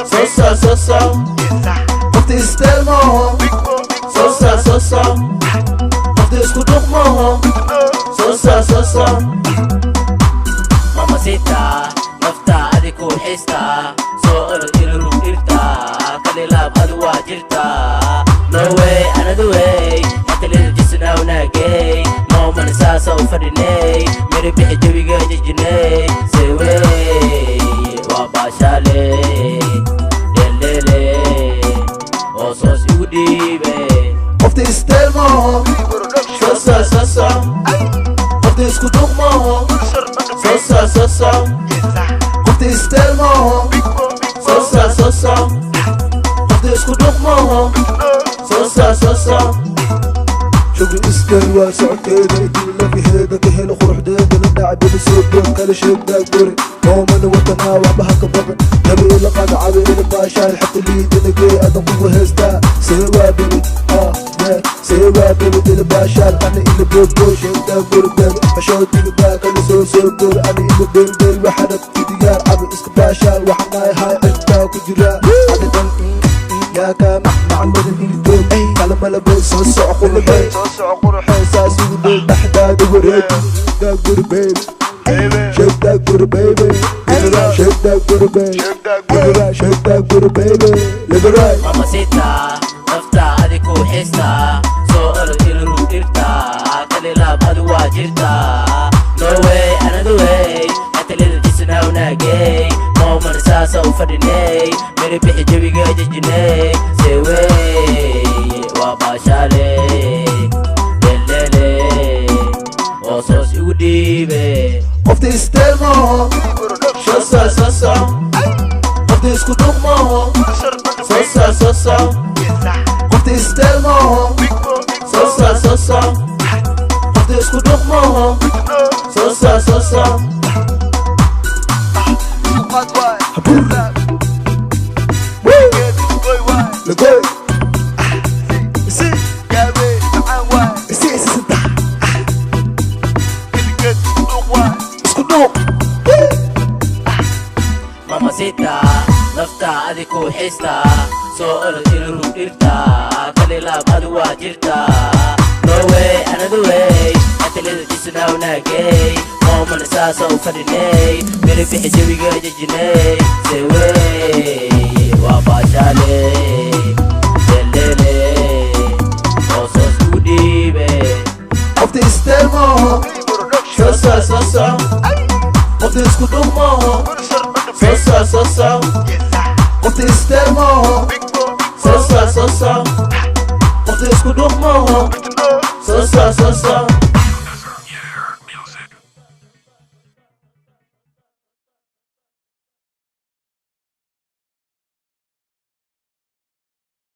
Sosa, sosa. Of the style mo. Sosa, sosa. Of the skudok mo. Sosa, sosa. Mamacita, nafta adiku hista. So ilu irta, kalilab adwa jirta. No way, another way. Hatalil jisna unagay. Mama nasasa ufadinay. Mere bihi jawiga jijinay. Say way, wabashale. Osos udibe. Of the style mo. Sosa, sosa. Of the skudok mo. Sosa, sosa. Of the style mo. Sosa, sosa. Of the skudok mo. Sosa, sosa. شوفي استوى ساعتين يجينا في هيدا كهنا خروح دينا ندعي بنسوق كل شيء بدوري هو من وطنا وبها كبر نبي لقد عابر الباشا حتى اللي تلقي ادم وهستا سوا بيبي سوا بيبي الباشا انا اللي بوش دور بيبي اشوت الباك اللي سو دور انا اللي بير وحدك في ديار عم اسك باشا وحنا هاي عشتا كجرا يا كام مع المدن الدوب كلام ملبس صوص قرحي ساس ودول بحداد وريد داغور بيبي شيب داغور بيبي شيب داغور بيبي شيب داغور بيبي ليبراي Mamacita, nafta adiku hista. So ilu irta, kalilab adwa jirta. No way, another way. Hatalil jisna unagay. Mama nasasa ufadinay. Mere bihi jawiga jijinay. Say way, wabashale. Osos udibe. Of the style mo. Sosa, sosa. Of the skudok mo. Sosa, sosa. Of the style mo. Sosa, sosa. Of the skudok mo. Sosa, sosa. لقوي Mamacita, nafta adiku hista. So ilu irta, kalilab adwa jirta. No way, another way. Hatalil jisna unagay. Mama nasasa ufadinay. Mere bihi jawiga jijinay. Say way, wabashale. Osos udibe. Of the style mo. Sosa, sosa. Of the skudok mo. Sosa, sosa. Of the style mo. Sosa, sosa. Of the skudok mo. Sosa, sosa.